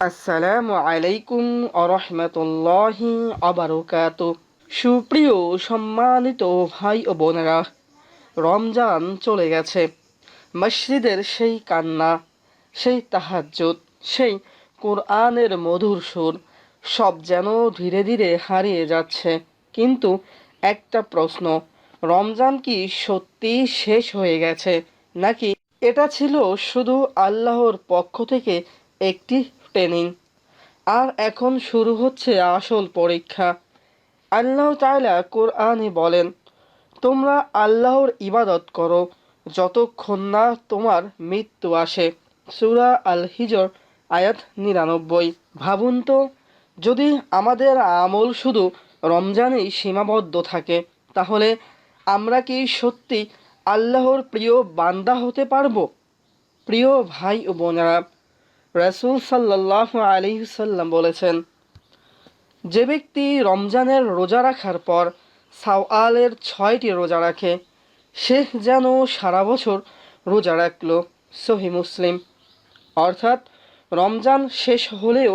আসসালামু আলাইকুম আরহামতুল্লাহি আবারকাতু। সুপ্রিয় সম্মানিত ভাই ও বোনেরা, রমজান চলে গেছে। মসজিদের সেই কান্না, সেই তাহাজ্জুদ, সেই কোরআনের মধুর সুর সব যেন ধীরে ধীরে হারিয়ে যাচ্ছে। কিন্তু একটা প্রশ্ন, রমজান কি সত্যি শেষ হয়ে গেছে, নাকি এটা ছিল শুধু আল্লাহর পক্ষ থেকে একটি ট্রেনিং? আর এখন শুরু হচ্ছে আসল পরীক্ষা। আল্লাহ তাআলা কোরআনে বলেন, তোমরা আল্লাহর ইবাদত করো যতক্ষণ না তোমার মৃত্যু আসে। সূরা আল হিজর আয়াত ৯৯। ভাবুন তো, যদি আমাদের আমল শুধু রমজানেই সীমাবদ্ধ থাকে, তাহলে আমরা কি সত্যি আল্লাহর প্রিয় বান্দা হতে পারবো? প্রিয় ভাই ও বোনেরা, রাসূল সাল্লাল্লাহু আলাইহি সাল্লাম বলেছেন, যে ব্যক্তি রমজানের রোজা রাখার পর শাওয়ালের ৬টি রোজা রাখে, সে যেন সারা বছর রোজা রাখল। সহিহ মুসলিম। অর্থাৎ রমজান শেষ হলেও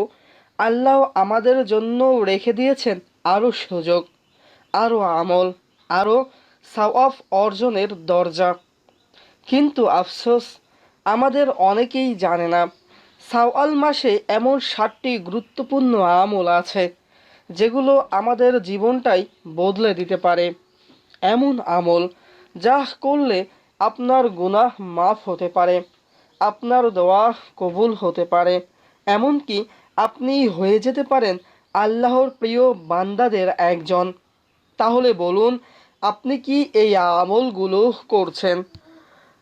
আল্লাহ আমাদের জন্য রেখে দিয়েছেন আরও সুযোগ, আরও আমল, আরও সওয়াব অর্জনের দরজা। কিন্তু আফসোস, আমাদের অনেকেই জানে না, শাওয়াল মাসে এমন ৭টি গুরুত্বপূর্ণ আমল আছে যেগুলো আমাদের জীবনটাই বদলে দিতে পারে। এমন আমল যা করলে আপনার গুনাহ মাফ হতে পারে, আপনার দোয়া কবুল হতে পারে, এমনকি আপনি হয়ে যেতে পারেন আল্লাহর প্রিয় বান্দাদের একজন। তাহলে বলুন, আপনি কি এই আমলগুলো করছেন,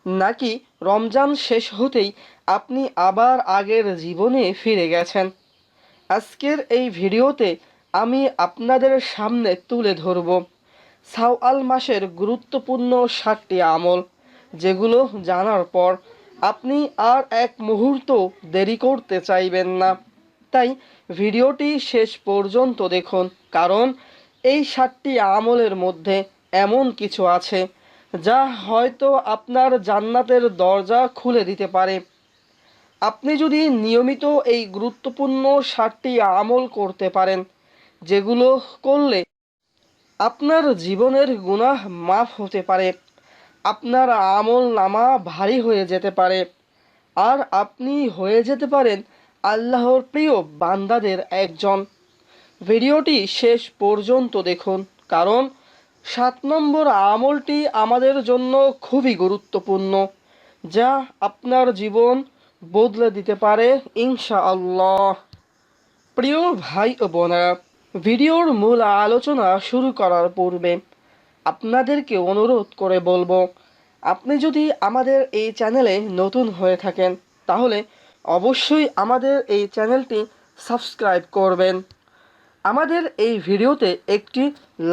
নাকি রমজান শেষ হতেই আপনি আবার আগের জীবনে ফিরে গেছেন? আজকের এই ভিডিওতে আমি আপনাদের সামনে তুলে ধরব শাওয়াল মাসের গুরুত্বপূর্ণ ৭টি আমল, যেগুলো জানার পর আপনি আর এক মুহূর্ত দেরি করতে চাইবেন না। তাই ভিডিওটি শেষ পর্যন্ত দেখুন, কারণ এই ৭টি আমলের মধ্যে এমন কিছু আছে যা হয়তো আপনার জান্নাতের দরজা খুলে দিতে পারে। আপনি যদি নিয়মিত এই গুরুত্বপূর্ণ ৭টি আমল করতে পারেন, যেগুলো করলে আপনার জীবনের গুনাহ মাফ হতে পারে, আপনার আমল নামা ভারী হয়ে যেতে পারে, আর আপনি হয়ে যেতে পারেন আল্লাহর প্রিয় বান্দাদের একজন। ভিডিওটি শেষ পর্যন্ত দেখুন, কারণ ৭ নম্বর আমলটি আমাদের জন্য খুবই গুরুত্বপূর্ণ, যা আপনার জীবন বদলে দিতে পারে ইনশাআল্লাহ। প্রিয় ভাই ও বোনেরা, ভিডিওর মূল আলোচনা শুরু করার পূর্বে আপনাদেরকে অনুরোধ করে বলবো, আপনি যদি আমাদের এই চ্যানেলে নতুন হয়ে থাকেন, তাহলে অবশ্যই আমাদের এই চ্যানেলটি সাবস্ক্রাইব করবেন, আমাদের এই ভিডিওতে একটি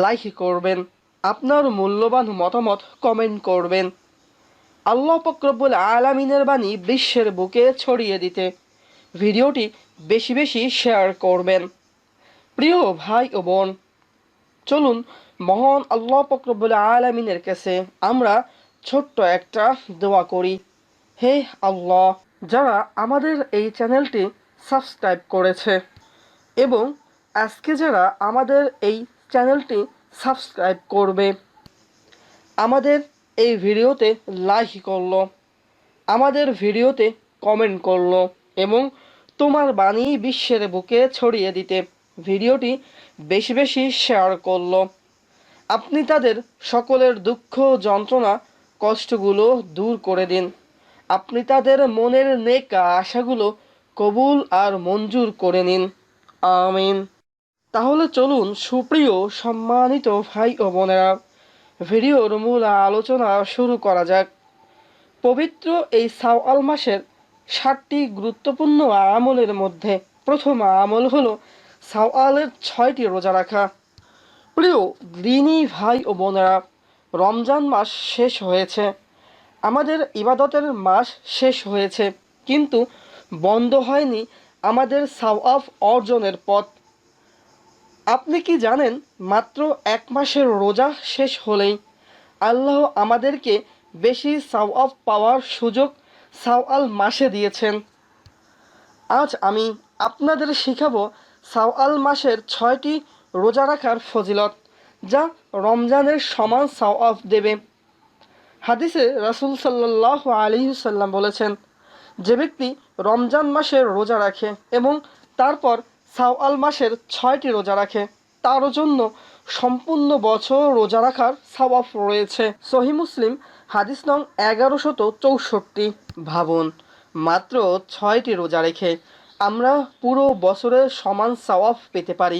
লাইক করবেন, আপনার মূল্যবান মতামত কমেন্ট করবেন। আল্লাহ পাক রব্বুল আলামিনের বাণী বিশ্বের বুকে ছড়িয়ে দিতে ভিডিওটি বেশি বেশি শেয়ার করবেন। প্রিয় ভাই ও বোন, চলুন মহান আল্লাহ পাক রব্বুল আলামিনের কাছে আমরা ছোট্ট একটা দোয়া করি। হে আল্লাহ, যারা আমাদের এই চ্যানেলটি সাবস্ক্রাইব করেছে এবং আজকে যারা আমাদের এই চ্যানেলটি সাবস্ক্রাইব করবে, আমাদের এই ভিডিওতে লাইক করলো, আমাদের ভিডিওতে কমেন্ট করলো এবং তোমার বাণী বিশ্বের বুকে ছড়িয়ে দিতে ভিডিওটি বেশি বেশি শেয়ার করলো, আপনি তাদের সকলের দুঃখ, যন্ত্রণা, কষ্টগুলো দূর করে দিন। আপনি তাদের মনের নেক আশাগুলো কবুল আর মঞ্জুর করে নিন। আমিন। তাহলে চলুন সুপ্রিয় সম্মানিত ভাই ও বোনেরা, ভিডিওর মূল আলোচনা শুরু করা যাক। পবিত্র এই শাওয়াল মাসের ৭টি গুরুত্বপূর্ণ আমলের মধ্যে প্রথম আমল হলো শাওয়ালের ৬টি রোজা রাখা। প্রিয় দিনী ভাই ও বোনেরা, রমজান মাস শেষ হয়েছে, আমাদের ইবাদতের মাস শেষ হয়েছে, কিন্তু বন্ধ হয়নি আমাদের সওয়াব অর্জনের পথ। আপনি কি জানেন, মাত্র ১ মাসের রোজা শেষ হলেই আল্লাহ আমাদেরকে বেশি সওয়াব পাওয়ার সুযোগ শাওয়াল মাসে দিয়েছেন। আজ আমি আপনাদের শিখাবো শাওয়াল মাসের 6টি রোজা রাখার ফজিলত, যা রমজানের সমান সওয়াব দেবে। হাদিসে রাসূল সাল্লাল্লাহু আলাইহি সাল্লাম বলেছেন, যে ব্যক্তি রমজান মাসের রোজা রাখে এবং তারপর শাওয়াল মাসের 6টি রোজা রাখে, তার জন্য সম্পূর্ণ বছর রোজা রাখার সওয়াব রয়েছে। সহিহ মুসলিম হাদিস নং 1164। ভাবুন, মাত্র 6টি রোজা রেখে আমরা পুরো বছরের সমান সওয়াব পেতে পারি।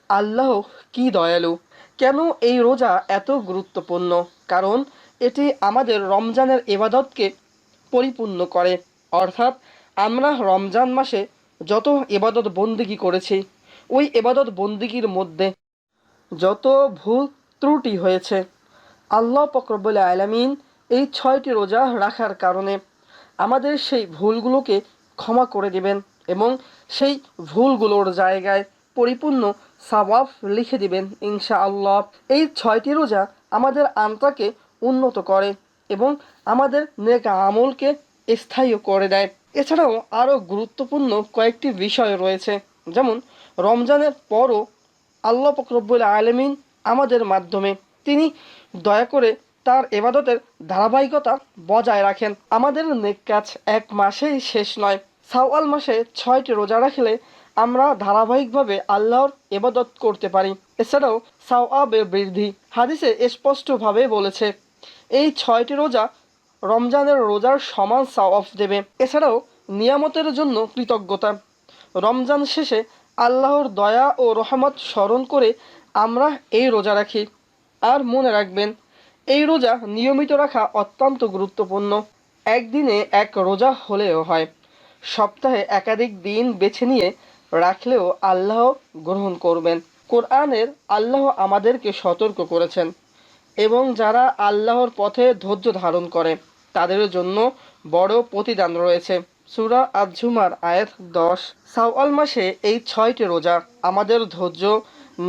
আল্লাহ কি দয়ালু! কেন এই রোজা এত গুরুত্বপূর্ণ? কারণ এটি আমাদের রমজানের ইবাদতকে পরিপূর্ণ করে। অর্থাৎ আমরা রমজান মাসে যত ইবাদত বন্দিগি করেছি, ওই ইবাদত বন্দিগির মধ্যে যত ভুল ত্রুটি হয়েছে, আল্লাহ পাক রব্বুল আলামিন এই 6টি রোজা রাখার কারণে আমাদের সেই ভুলগুলোকে ক্ষমা করে দিবেন এবং সেই ভুলগুলোর জায়গায় পরিপূর্ণ সওয়াব লিখে দিবেন ইনশাআল্লাহ। এই 6টি রোজা আমাদের আত্মাকে উন্নত করে এবং আমাদের নেক আমলকে স্থায়ী করে দেয়। এছাড়াও আরও গুরুত্বপূর্ণ কয়েকটি বিষয় রয়েছে, যেমন রমজানের পরও আল্লাহ পাক রব্বুল আলামিন আমাদের মাধ্যমে তিনি দয়া করে তার ইবাদতের ধারাবাহিকতা বজায় রাখেন। আমাদের নেক কাজ এক মাসেই শেষ নয়। শাওয়াল মাসে 6টি রোজা রাখলে আমরা ধারাবাহিকভাবে আল্লাহর ইবাদত করতে পারি। এছাড়াও সওয়াবের বৃদ্ধি হাদিসে স্পষ্টভাবে বলেছে, এই 6টি রোজা রমজানের রোজার সমান সওয়াব দেবে। এছাড়াও নিয়ামতের জন্য কৃতজ্ঞতা, রমজান শেষে আল্লাহর দয়া ও রহমত স্মরণ করে আমরা এই রোজা রাখি। আর মনে রাখবেন, এই রোজা নিয়মিত রাখা অত্যন্ত গুরুত্বপূর্ণ। একদিনে এক রোজা হলেও হয়, সপ্তাহে একাধিক দিন বেছে নিয়ে রাখলেও আল্লাহ গ্রহণ করবেন। কোরআনের আল্লাহ আমাদেরকে সতর্ক করেছেন এবং যারা আল্লাহর পথে ধৈর্য ধারণ করে তাদের জন্য বড় প্রতিদান রয়েছে। সূরা আজ-জুমার আয়াত 10। শাওয়াল মাসে এই 6টি রোজা আমাদের ধৈর্য,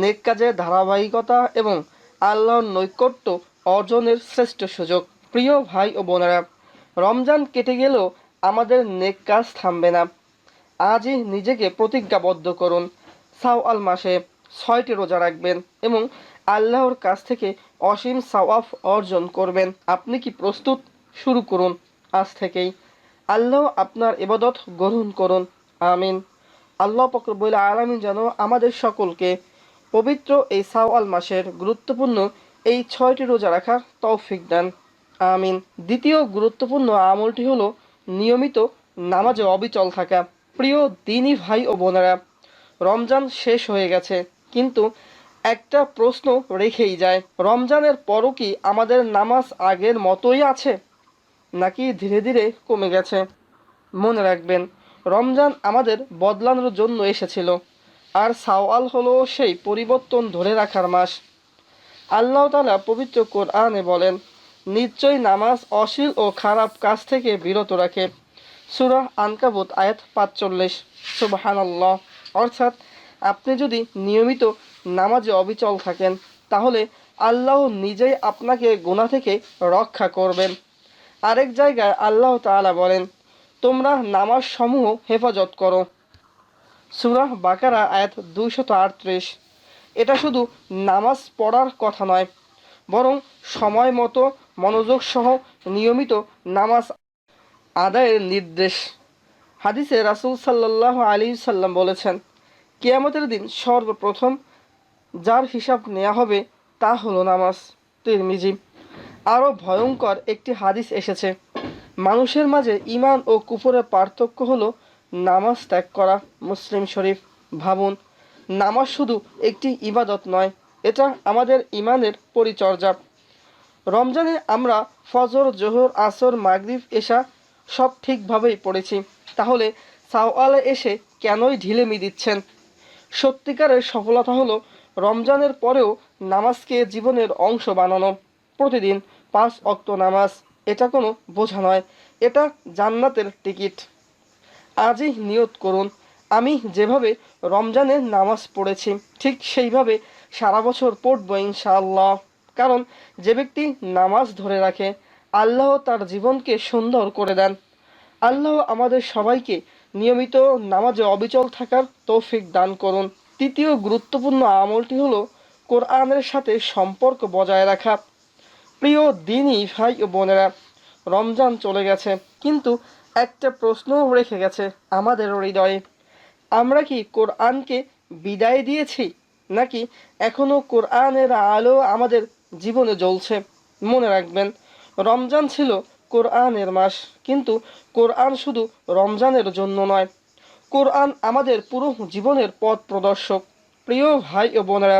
নেক কাজের ধারাবাহিকতা এবং আল্লাহর নৈকট্য অর্জনের শ্রেষ্ঠ সুযোগ। প্রিয় ভাই ও বোনেরা, রমজান কেটে গেলেও আমাদের নেক কাজ থামবে না। আজই নিজেকে প্রতিজ্ঞাবদ্ধ করুন, শাওয়াল মাসে 6টি রোজা রাখবেন এবং আল্লাহর কাছ থেকে অসীম সওয়াব অর্জন করবেন। আপনি কি প্রস্তুত? শুরু করুন আজ থেকেই। আল্লাহ আপনার ইবাদত গ্রহণ করুন। আমিন। আল্লাহ পাক রব্বুল আলামিন যেন আমাদের সকলকে পবিত্র এই শাওয়াল মাসের গুরুত্বপূর্ণ এই 6টি রোজা রাখার তৌফিক দেন। আমিন। দ্বিতীয় গুরুত্বপূর্ণ আমলটি হলো নিয়মিত নামাজে অবিচল থাকা। প্রিয় দিনী ভাই ও বোনেরা, রমজান শেষ হয়ে গেছে, কিন্তু একটা প্রশ্ন রেখেই যায়, রমজানের পরও কি আমাদের নামাজ আগের মতোই আছে নাকি ধীরে ধীরে কমে গেছে? মনে রাখবেন, রমজান আমাদের বদলানোর জন্য এসেছিল, আর শাওয়াল হলো সেই পরিবর্তন ধরে রাখার মাস। আল্লাহ তাআলা পবিত্র কোরআনে বলেন, নিশ্চয়ই নামাজ অশ্লীল ও খারাপ কাজ থেকে বিরত রাখে। সূরা আনকাবুত আয়াত 45। সুবহানাল্লাহ। অর্থাৎ আপনি যদি নিয়মিত নামাজে অবিচল থাকেন, তাহলে আল্লাহ নিজেই আপনাকে গুনাহ থেকে রক্ষা করবেন। আরেক জায়গায় আল্লাহ তাআলা বলেন, তোমরা নামাজ সমূহ হেফাজত করো। সূরা বাকারা আয়াত 238। এটা শুধু নামাজ পড়ার কথা নয়, বরং সময় মতো মনোযোগ সহ নিয়মিত নামাজ আদায়ের নির্দেশ। হাদিসে রাসূল সাল্লাল্লাহু আলাইহি সাল্লাম বলেছেন, কিয়ামতের দিন সর্বপ্রথম যার হিসাব নেওয়া হবে তা হলো নামাজ। তিরমিজি। আরও ভয়ঙ্কর একটি হাদিস এসেছে, মানুষের মাঝে ঈমান ও কুফরের পার্থক্য হলো নামাজ ত্যাগ করা। মুসলিম শরীফ। ভাবুন, নামাজ শুধু একটি ইবাদত নয়, এটা আমাদের ঈমানের পরিচর্যা। রমজানে আমরা ফজর, জোহর, আসর, মাগরিব, এশা সব ঠিকভাবেই পড়েছি, তাহলে শাওয়ালে এসে কেনই ঢিলেমি দিচ্ছেন? সত্যিকারের সফলতা হলো রমজানের পরেও নামাজকে জীবনের অংশ বানানো। প্রতিদিন 5 ওয়াক্ত নামাজ, এটা কোনো বোঝা নয়, এটা জান্নাতের টিকিট। আজই নিয়ত করুন, আমি যেভাবে রমজানে নামাজ পড়েছি ঠিক সেইভাবে সারা বছর পড়ব ইনশাআল্লাহ। কারণ যে ব্যক্তি নামাজ ধরে রাখে, আল্লাহ তার জীবনকে সুন্দর করে দেন। আল্লাহ আমাদের সবাইকে নিয়মিত নামাজে অবিচল থাকার তৌফিক দান করুন। তৃতীয় গুরুত্বপূর্ণ আমলটি হলো কোরআনের সাথে সম্পর্ক বজায় রাখা। প্রিয় দিনই ভাই ও বোনেরা, রমজান চলে গেছে, কিন্তু একটা প্রশ্নও রেখে গেছে আমাদের হৃদয়ে। আমরা কি কোরআনকে বিদায় দিয়েছি, নাকি এখনো কোরআনের আলো আমাদের জীবনে জ্বলছে? মনে রাখবেন, রমজান ছিল কোরআনের মাস, কিন্তু কোরআন শুধু রমজানের জন্য নয়, কোরআন আমাদের পুরো জীবনের পথ প্রদর্শক। প্রিয় ভাই ও বোনেরা,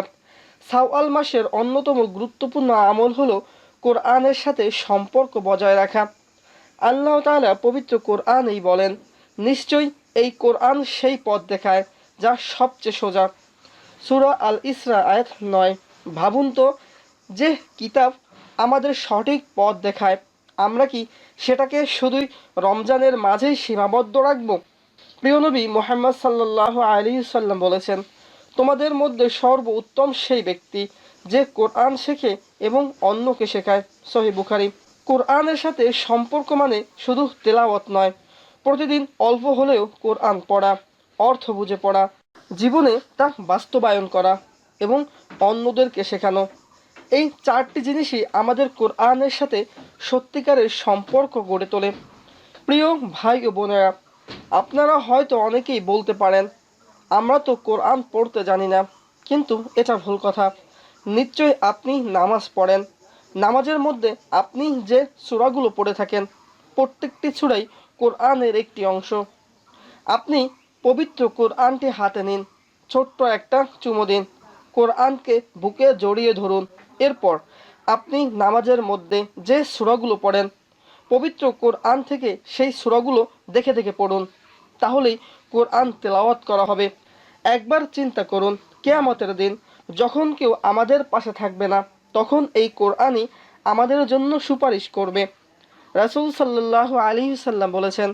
শাওয়াল মাসের অন্যতম গুরুত্বপূর্ণ আমল হলো কোরআনের সাথে সম্পর্ক বজায় রাখা। আল্লাহ তাআলা পবিত্র কোরআনেই বলেন, নিশ্চয়ই এই কোরআন সেই পথ দেখায় যা সবচেয়ে সোজা। সূরা আল ইসরা আয়াত 9। ভাবুন তো, যে কিতাব আমাদের সঠিক পথ দেখায়, আমরা কি সেটাকে শুধুই রমজানের মাঝেই সীমাবদ্ধ রাখব? প্রিয় নবী মুহাম্মদ সাল্লাল্লাহু আলাইহি সাল্লাম বলেছেন, তোমাদের মধ্যে সর্বোত্তম সেই ব্যক্তি যে কোরআন শেখে এবং অন্যকে শেখায়। সহিহ বুখারী। কোরআনের সাথে সম্পর্ক মানে শুধু তেলাওয়াত নয়, প্রতিদিন অল্প হলেও কোরআন পড়া, অর্থ বুঝে পড়া, জীবনে তা বাস্তবায়ন করা এবং অন্যদেরকে শেখানো। এই চারটি জিনিসই আমাদের কোরআনের সাথে সত্যিকারের সম্পর্ক গড়ে তোলে। প্রিয় ভাই ও বোনেরা, আপনারা হয়তো অনেকেই বলতে পারেন, আমরা তো কোরআন পড়তে জানি না। কিন্তু এটা ভুল কথা। নিশ্চয়ই আপনি নামাজ পড়েন। নামাজের মধ্যে আপনি যে সূরাগুলো পড়ে থাকেন, প্রত্যেকটি সূরাই কোরআনের একটি অংশ। আপনি পবিত্র কোরআনটি হাতে নিন, ছোট্ট একটা চুমো দিন, কোরআনকে বুকে জড়িয়ে ধরুন। এরপর আপনি নামাজের মধ্যে যে সূরাগুলো পড়েন, পবিত্র কোরআন থেকে সেই সূরাগুলো দেখে দেখে পড়ুন। তাহলেই কোরআন তেলাওয়াত করা হবে। একবার চিন্তা করুন, কিয়ামতের দিন যখন কেউ আমাদের পাশে থাকবে না, তখন এই কোরআনই আমাদের জন্য সুপারিশ করবে। রাসূল সাল্লাল্লাহু আলাইহি সাল্লাম বলেছেন,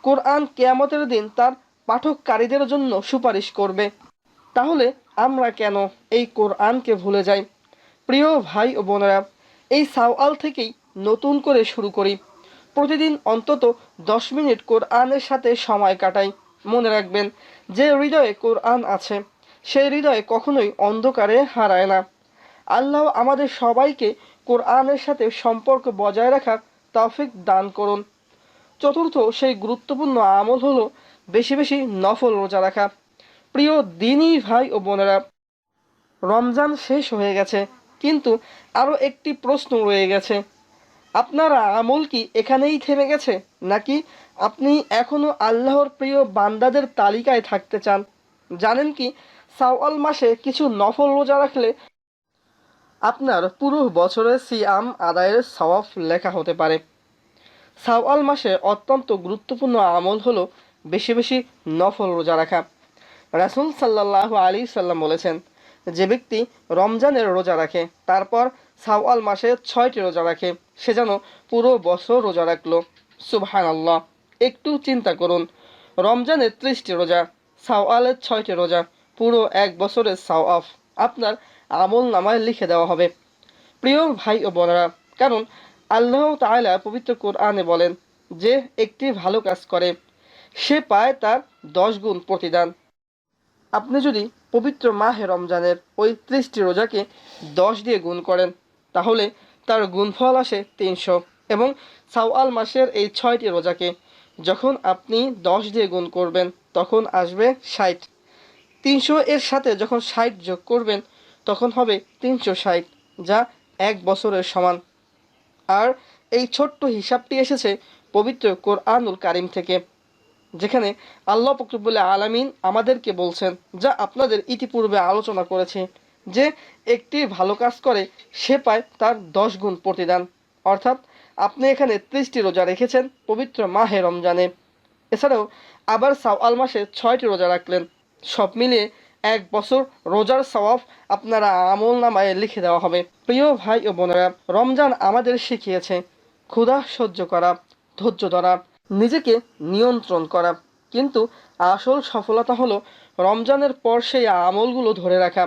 কোরআন কিয়ামতের দিন তার পাঠককারীদের জন্য সুপারিশ করবে। তাহলে আমরা কেন এই কোরআনকে ভুলে যাই? প্রিয় ভাই ও বোনেরা, এই শাওয়াল থেকেই নতুন করে শুরু করি। প্রতিদিন অন্তত 10 মিনিট কোরআনের সাথে সময় কাটাই। মনে রাখবেন, যে হৃদয়ে কোরআন আছে, সেই হৃদয়ে কখনোই অন্ধকারে হারায় না। আল্লাহ আমাদের সবাইকে কোরআনের সাথে সম্পর্ক বজায় রাখার তৌফিক দান করুন। চতুর্থ সেই গুরুত্বপূর্ণ আমল হলো বেশি বেশি নফল রোজা রাখা। প্রিয় দিনই ভাই ও বোনেরা, রমজান শেষ হয়ে গেছে, কিন্তু আরও একটি প্রশ্ন রয়ে গেছে। আপনার আমল কি এখানেই থেমে গেছে, নাকি আপনি এখনো আল্লাহর প্রিয় বান্দাদের তালিকায় থাকতে চান? জানেন কি, শাওয়াল মাসে কিছু নফল রোজা রাখলে আপনার পুরো বছরের সিয়াম আদায়ের সওয়াব লেখা হতে পারে। শাওয়াল মাসে অত্যন্ত গুরুত্বপূর্ণ আমল হলো বেশি বেশি নফল রোজা রাখা। রাসূল সাল্লাল্লাহু আলাইহি সাল্লাম বলেছেন, যে ব্যক্তি রমজানের রোজা রাখে, তারপর শাওয়াল মাসে 6টি রোজা রাখে, সে যেন পুরো বছর রোজা রাখলো। সুবহানাল্লাহ। একটু চিন্তা করুন, রমজানের 30টি রোজা, শাওয়ালের 6টি রোজা, পুরো এক বছরের সওয়াব আপনার আমল নামায় লিখে দেওয়া হবে। প্রিয় ভাই ও বোনেরা, কারণ আল্লাহ তাআলা পবিত্র কোরআনে বলেন, যে একটি ভালো কাজ করে সে পায় তার 10 গুণ প্রতিদান। আপনি যদি পবিত্র মাহে রমজানের ওই 30টি রোজাকে 10 দিয়ে গুণ করেন, তাহলে তার গুণফল আসে 300। এবং শাওয়াল মাসের এই 6টি রোজাকে যখন আপনি 10 দিয়ে গুণ করবেন, তখন আসবে 60। 300 এর সাথে যখন 60 যোগ করবেন, তখন হবে 360, যা এক বছরের সমান। আর এই ছোট্ট হিসাবটি এসেছে পবিত্র কোরআনুল কারিম থেকে, যেখানে আল্লাহ পাক রব্বুল আলামিন আমাদেরকে বলছেন, যা আপনাদের ইতিপূর্বে আলোচনা করেছি, যে একটি ভালো কাজ করে সে পায় তার 10 গুণ প্রতিদান। অর্থাৎ আপনি এখানে 30টি রোজা রেখেছেন পবিত্র মাহে রমজানে, এছাড়াও আবার শাওয়াল মাসে 6টি রোজা রাখলেন, সব মিলিয়ে এক বছর রোজার সওয়াব আপনারা আমল নামায় লিখে দেওয়া হবে। প্রিয় ভাই ও বোনেরা, রমজান আমাদের শিখিয়েছে ক্ষুধা সহ্য করা, ধৈর্য ধরা, নিজেকে নিয়ন্ত্রণ করা। কিন্তু আসল সফলতা হলো রমজানের পর সেই আমলগুলো ধরে রাখা।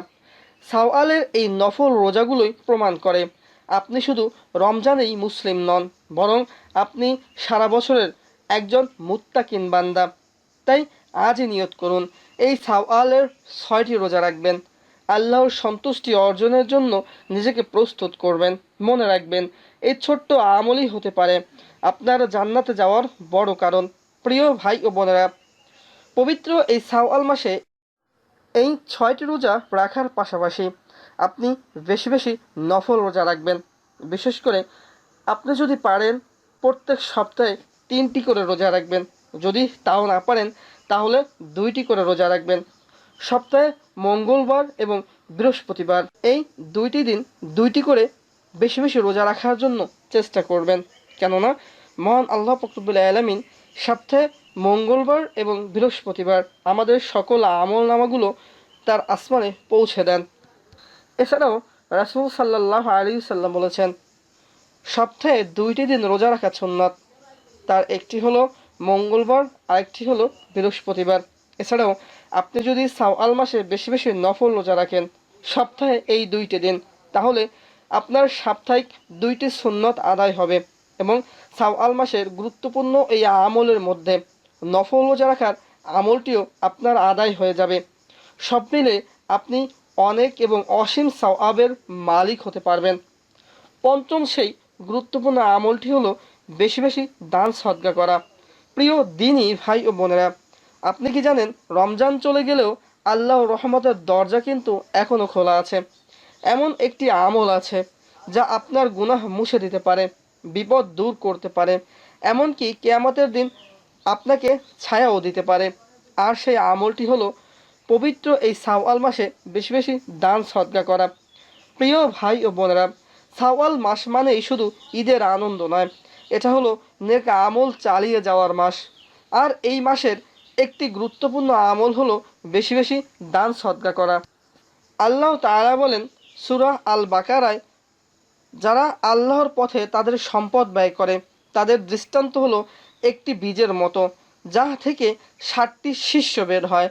শাওয়ালের এই নফল রোজাগুলোই প্রমাণ করে আপনি শুধু রমজানেই মুসলিম নন, বরং আপনি সারা বছরের একজন মুত্তাকিন বান্দা। তাই আজই নিয়ত করুন, এই শাওয়ালের 6টি রোজা রাখবেন। আল্লাহর সন্তুষ্টি অর্জনের জন্য নিজেকে প্রস্তুত করবেন। মনে রাখবেন, এই ছোট্ট আমলই হতে পারে আপনার জান্নাতে যাওয়ার বড় কারণ। প্রিয় ভাই ও বোনেরা, পবিত্র এই শাওয়াল মাসে এই 6টি রোজা রাখার পাশাপাশি আপনি বেশি বেশি নফল রোজা রাখবেন। বিশেষ করে আপনি যদি পারেন প্রত্যেক সপ্তাহে 3টি করে রোজা রাখবেন। যদি তাও না পারেন তাহলে 2টি করে রোজা রাখবেন। সপ্তাহে মঙ্গলবার এবং বৃহস্পতিবার এই 2টি দিন 2টি করে বেশি বেশি রোজা রাখার জন্য চেষ্টা করবেন। কেননা মহান আল্লাহ পাক রব্বুল আলামিন সপ্তাহে মঙ্গলবার এবং বৃহস্পতিবার আমাদের সকল আমল নামাগুলো তার আসমানে পৌঁছে দেন। এছাড়াও রাসূল সাল্লাল্লাহু আলাইহি সাল্লাম বলেছেন, সপ্তাহে 2টি দিন রোজা রাখা সুন্নাত। তার একটি হলো মঙ্গলবার, আরেকটি হলো বৃহস্পতিবার। এছাড়াও আপনি যদি শাওয়াল মাসে বেশি বেশি নফল রোজা রাখেন সপ্তাহে এই 2টি দিন, তাহলে আপনার সাপ্তাহিক 2টি সুন্নত আদায় হবে এবং শাওয়াল মাসের গুরুত্বপূর্ণ এই আমলের মধ্যে নফল রোজা রাখার আমলটিও আপনার আদায় হয়ে যাবে। সব মিলে আপনি অনেক এবং অসীম সওয়াবের মালিক হতে পারবেন। পঞ্চম সেই গুরুত্বপূর্ণ আমলটি হলো বেশি বেশি দান সদকা করা। প্রিয় দিনী ভাই ও বোনেরা, আপনি কি জানেন রমজান চলে গেলেও আল্লাহর রহমতের দরজা কিন্তু এখনও খোলা আছে। এমন একটি আমল আছে যা আপনার গুনাহ মুছে দিতে পারে, বিপদ দূর করতে পারে, এমনকি কিয়ামতের দিন আপনাকে ছায়াও দিতে পারে। আর সেই আমলটি হলো পবিত্র এই শাওয়াল মাসে বেশি বেশি দান সদকা করা। প্রিয় ভাই ও বোনেরা, শাওয়াল মাস মানেই শুধু ঈদের আনন্দ নয়, এটা হলো নেক আমল চালিয়ে যাওয়ার মাস। আর এই মাসের একটি গুরুত্বপূর্ণ আমল হলো বেশি বেশি দান সদকা করা। আল্লাহ তাআলা বলেন সূরা আল বাকারায়, যারা আল্লাহর পথে তাদের সম্পদ ব্যয় করে তাদের দৃষ্টান্ত হলো একটি বীজের মতো, যা থেকে 60টি শীর্ষ বের হয়।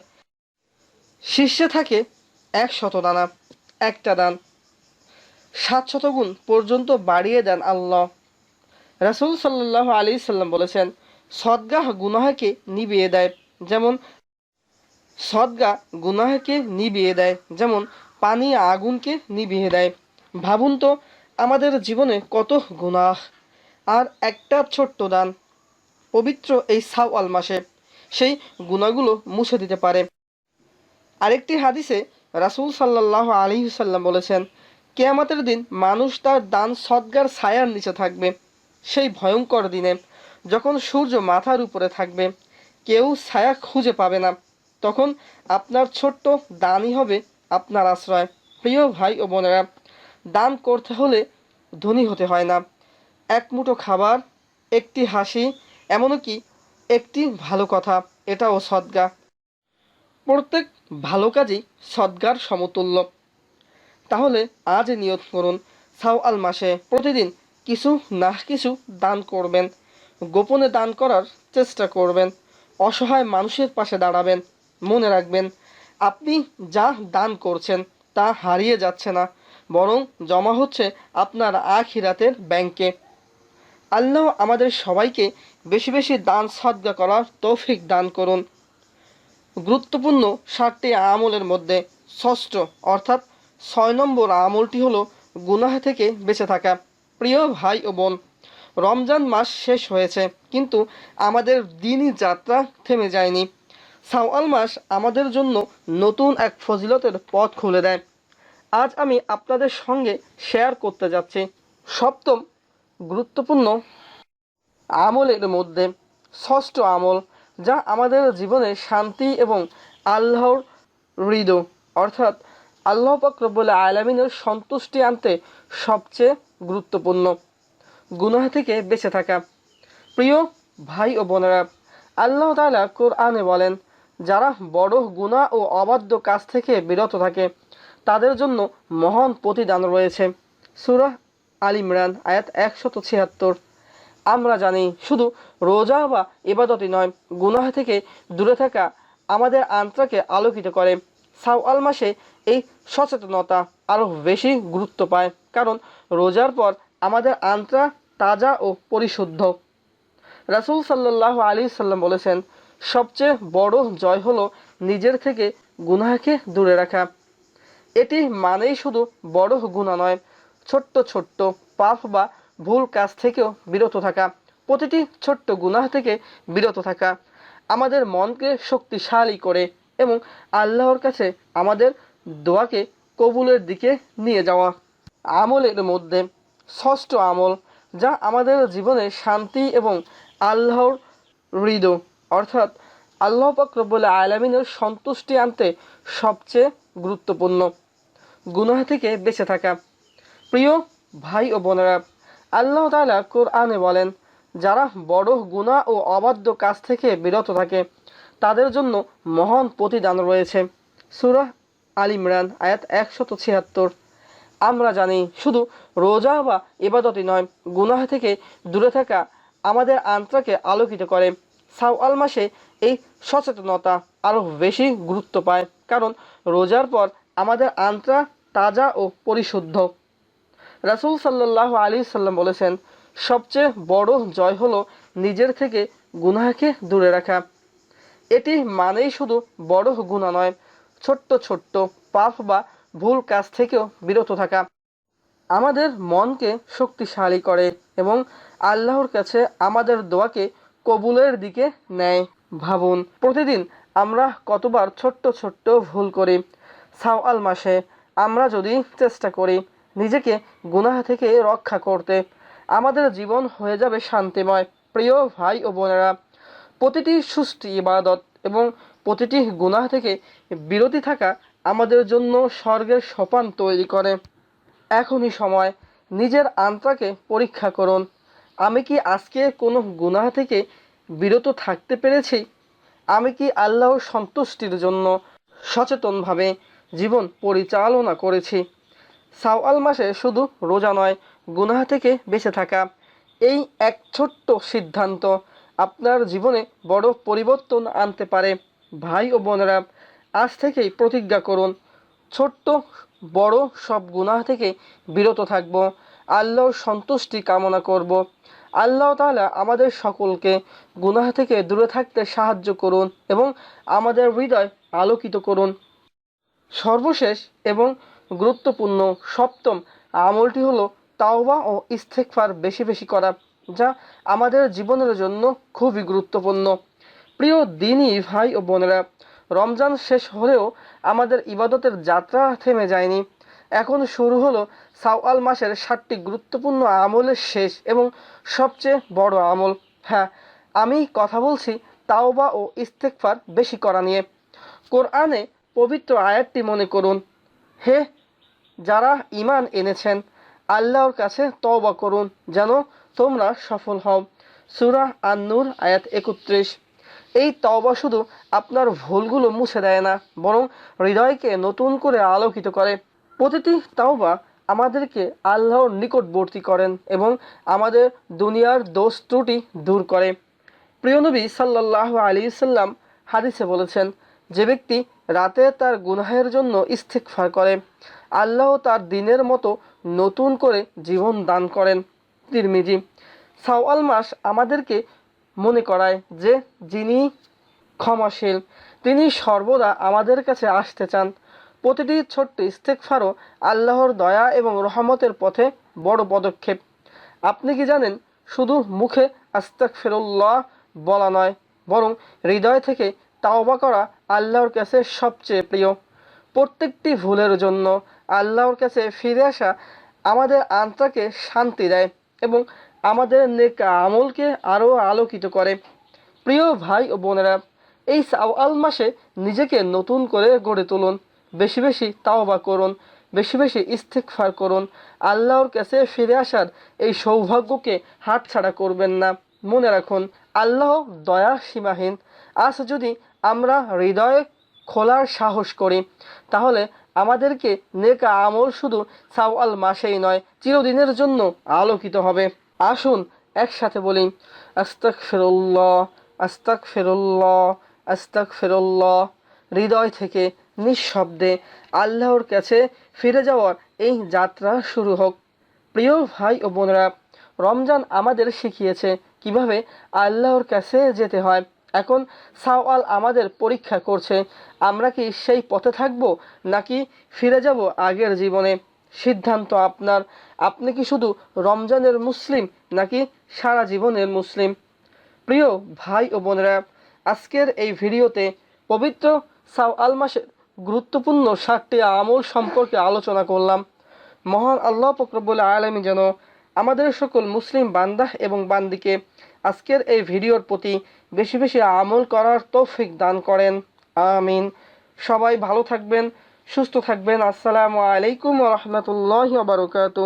শীর্ষে থাকে 100 দানা। একটা দান 700 গুণ পর্যন্ত বাড়িয়ে দেন আল্লাহ। রাসূল সাল্লাল্লাহু আলাইহি সাল্লাম বলেছেন, সদগাহ গুনাহকে নিভিয়ে দেয় যেমন যেমন পানি আগুনকে নিভিয়ে দেয়। ভাবুন তো, আমাদের জীবনে কত গুনাহ, আর একটা ছোট্ট দান পবিত্র এই শাওয়াল মাসে সেই গুনাহগুলো মুছে দিতে পারে। আরেকটি হাদিসে রাসূল সাল্লাল্লাহু আলাইহি সাল্লাম বলেছেন, কিয়ামতের দিন মানুষ তার দান সদগার ছায়ার নিচে থাকবে। সেই ভয়ঙ্কর দিনে যখন সূর্য মাথার উপরে থাকবে, কেউ ছায়া খুঁজে পাবে না, তখন আপনার ছোট্ট দানই হবে আপনার আশ্রয়। প্রিয় ভাই ও বোনেরা, দান করতে হলে ধনী হতে হয় না। এক মুঠো খাবার, একটি হাসি, এমনকি একটি ভালো কথা, এটাও সদগা। প্রত্যেক ভালো কাজই সদগার সমতুল্য। তাহলে আজ নিয়ত করুন, শাওয়াল মাসে প্রতিদিন কিছু না কিছু দান করবেন। গোপনে দান করার চেষ্টা করবেন, অসহায় মানুষের পাশে দাঁড়াবেন। মনে রাখবেন, আপনি যা দান করছেন তা হারিয়ে যাচ্ছে না, বরং জমা হচ্ছে আপনার আখিরাতের ব্যাংকে। আল্লাহ আমাদের সবাইকে বেশি বেশি দান সদকা করার তৌফিক দান করুন। গুরুত্বপূর্ণ 7টি আমলের মধ্যে ষষ্ঠ অর্থাৎ 6 নম্বর আমলটি হলো গুনাহ থেকে বেঁচে থাকা। প্রিয় ভাই ও বোন, রমজান মাস শেষ হয়েছে, কিন্তু আমাদের দিনই যাত্রা থেমে যায়নি। শাওয়াল মাস আমাদের জন্য নতুন এক ফজিলতের পথ খুলে দেয়। আজ আমি আপনাদের সঙ্গে শেয়ার করতে যাচ্ছি সপ্তম গুরুত্বপূর্ণ আমলের মধ্যে ষষ্ঠ আমল, যা আমাদের জীবনে শান্তি এবং আল্লাহর হৃদয় অর্থাৎ আল্লাহ পাক রব্বুল আলামিনের সন্তুষ্টি আনতে সবচেয়ে গুরুত্বপূর্ণ, গুনাহ থেকে বেঁচে থাকা। প্রিয় ভাই ও বোনেরা, আল্লাহ তাআলা কোরআনে বলেন, যারা বড় গুনাহ ও অবাধ্য কাজ থেকে বিরত থাকে তাদের জন্য মহান প্রতিদান রয়েছে। সূরা আল ইমরান আয়াত 176। আমরা জানি শুধু রোজা বা ইবাদতই নয়, গুনাহ থেকে দূরে থাকা আমাদের আত্মাকে আলোকিত করে। শাওয়াল মাসে এই সচেতনতা আরও বেশি গুরুত্ব পায়, কারণ রোজার পর আমাদের আত্মা তাজা ও পরিশুদ্ধ। রাসূল সাল্লাল্লাহু আলাইহি সাল্লাম বলেছেন, সবচেয়ে বড় জয় হলো নিজের থেকে গুনাহকে দূরে রাখা। এটি মানেই শুধু বড় গুনাহ নয়, ছোট্ট ছোট্ট পাপ বা ভুল কাজ থেকেও বিরত থাকা। প্রতিটি ছোট্ট গুনাহ থেকে বিরত থাকা আমাদের মনকে শক্তিশালী করে এবং আল্লাহর কাছে আমাদের দোয়াকে কবুলের দিকে নিয়ে যাওয়া। আমলের মধ্যে ষষ্ঠ আমল, যা আমাদের জীবনে শান্তি এবং আল্লাহর হৃদয় অর্থাৎ আল্লাহ পাক রব্বুল আলামিনের সন্তুষ্টি আনতে সবচেয়ে গুরুত্বপূর্ণ, গুনাহ থেকে বেঁচে থাকা। প্রিয় ভাই ও বোনেরা, আল্লাহ তাআলা কোরআনে বলেন, যারা বড় গুনাহ ও অবাধ্য কাজ থেকে বিরত থাকে তাদের জন্য মহান প্রতিদান রয়েছে। সূরা আল ইমরান আয়াত 176। আমরা জানি শুধু রোজা বা ইবাদতই নয়, গুনাহ থেকে দূরে থাকা আমাদের আত্মাকে আলোকিত করে। শাওয়াল মাসে এই সচেতনতা আরও বেশি গুরুত্ব পায়, কারণ রোজার পর আমাদের আত্মা তাজা ও পরিশুদ্ধ। রাসূল সাল্লাল্লাহু আলাইহি সাল্লাম বলেছেন, সবচেয়ে বড় জয় হলো নিজের থেকে গুনাহকে দূরে রাখা। এটি মানেই শুধু বড় গুনাহ নয়, ছোট্ট ছোট্ট পাপ বা ভুল কাজ থেকেও বিরত থাকা আমাদের মনকে শক্তিশালী করে এবং আল্লাহর কাছে আমাদের দোয়াকে কবুলের দিকে নেয়। ভাবুন, প্রতিদিন আমরা কতবার ছোট্ট ছোট্ট ভুল করি। শাওয়াল মাসে আমরা যদি চেষ্টা করি নিজেকে গুনাহ থেকে রক্ষা করতে, আমাদের জীবন হয়ে যাবে শান্তিময়। প্রিয় ভাই ও বোনেরা, প্রতিটি সুস্থ ইবাদত এবং প্রতিটি গুনাহ থেকে বিরতি থাকা আমাদের জন্য স্বর্গের সোপান তৈরি করে। এখনই সময় নিজের আত্মাকে পরীক্ষা করুন। আমি কি আজকে কোনো গুনাহ থেকে বিরত থাকতে পেরেছি? আমি কি আল্লাহর সন্তুষ্টির জন্য সচেতনভাবে জীবন পরিচালনা করেছি? শাওয়াল মাসে শুধু রোজা নয়, গুনাহ থেকে বেঁচে থাকা, এই এক ছোট্ট সিদ্ধান্ত আপনার জীবনে বড় পরিবর্তন আনতে পারে। ভাই ও বোনেরা, আজ থেকেই প্রতিজ্ঞা করুন, ছোট্ট বড় সব গুনাহ থেকে বিরত থাকব, আল্লাহর সন্তুষ্টি কামনা করব। আল্লাহ তাআলা আমাদের সকলকে গুনাহ থেকে দূরে থাকতে সাহায্য করুন এবং আমাদের হৃদয় আলোকিত করুন। সর্বশেষ এবং গুরুত্বপূর্ণ সপ্তম আমলটি হলো তাওবা ও ইস্তেগফার বেশি বেশি করা, যা আমাদের জীবনের জন্য খুবই গুরুত্বপূর্ণ। প্রিয় দিনী ভাই ও বোনেরা, রমজান শেষ হলেও আমাদের ইবাদতের যাত্রা থেমে যায়নি। এখন শুরু হলো শাওয়াল মাসের 7টি গুরুত্বপূর্ণ আমলের শেষ এবং সবচেয়ে বড় আমল। হ্যাঁ, আমি কথা বলছি তাওবা ও ইস্তেগফার বেশি করা নিয়ে। কোরআনে পবিত্র আয়াতটি মনে করুন, হে যারা ঈমান এনেছেন, আল্লাহর কাছে তওবা করুন যেন তোমরা সফল হও। সূরা আন-নূর আয়াত 31। এই তওবা শুধু আপনার ভুলগুলো মুছে দেয় না, বরং হৃদয়কে নতুন করে আলোকিত করে। প্রতিটি তাওবা আমাদেরকে আল্লাহর নিকটবর্তী করেন এবং আমাদের দুনিয়ার দোষ ত্রুটি দূর করে। প্রিয় নবী সাল্লাল্লাহু আলাইহি সাল্লাম হাদিসে বলেছেন, যে ব্যক্তি রাতে তার গুনাহের জন্য ইস্তেগফার করে, আল্লাহ তার দিনের মতো নতুন করে জীবন দান করেন। তিরমিজি। শাওয়াল মাস আমাদেরকে মনে করায় যে যিনি ক্ষমাশীল, তিনি সর্বদা আমাদের কাছে আসতে চান। প্রতিটি ছোট্ট ইস্তেগফারও আল্লাহর দয়া এবং রহমতের পথে বড় পদক্ষেপ। আপনি কি জানেন, শুধু মুখে আস্তাগফিরুল্লাহ বলা নয়, বরং হৃদয় থেকে তাওবা করা আল্লাহর কাছে সবচেয়ে প্রিয়। প্রত্যেকটি ভুলের জন্য আল্লাহর কাছে ফিরে আসা আমাদের আত্মাকে শান্তি দেয় এবং আমাদের নেক আমলকে আরও আলোকিত করে। প্রিয় ভাই ও বোনেরা, এই শাওয়াল মাসে নিজেকে নতুন করে গড়ে তুলুন। বেশি বেশি তাওবা করুন, বেশি বেশি ইস্তেগফার করুন। আল্লাহর কাছে ফিরে আসার এই সৌভাগ্যকে হাতছাড়া করবেন না। মনে রাখুন, আল্লাহ দয়া সীমাহীন। আজ যদি আমরা হৃদয় খোলার সাহস করি, তাহলে আমাদেরকে নেক আমল শুধু শাওয়াল মাসেই নয়, চিরদিনের জন্য আলোকিত হবে। আসুন একসাথে বলি, আস্তাগফিরুল্লাহ, আস্তাগফিরুল্লাহ, আস্তাগফিরুল্লাহ। হৃদয় থেকে নিঃশব্দে আল্লাহর কাছে ফিরে যাওয়ার এই যাত্রা শুরু হোক। প্রিয় ভাই ও বোনেরা, রমজান আমাদের শিখিয়েছে কিভাবে আল্লাহর কাছে যেতে হয়। এখন সাওয়াল আমাদের পরীক্ষা করছে, আমরা কি সেই পথে থাকব নাকি ফিরে যাব আগের জীবনে? সিদ্ধান্ত আপনার। আপনি কি শুধু রমজানের মুসলিম নাকি সারা জীবনের মুসলিম? প্রিয় ভাই ও বোনেরা, আজকের এই ভিডিওতে পবিত্র শাওয়াল মাসের গুরুত্বপূর্ণ 7টি আমল সম্পর্কে আলোচনা করলাম। মহান আল্লাহ পাক রব্বুল আলামিন যেন আমাদের সকল মুসলিম বান্দা এবং বান্দিকে আজকের এই ভিডিওর প্রতি বেশি বেশি আমল করার তৌফিক দান করেন। আমিন। সবাই ভালো থাকবেন, সুস্থ থাকবেন। আসসালামু আলাইকুম ওয়া রাহমাতুল্লাহি ওয়া বারাকাতুহু।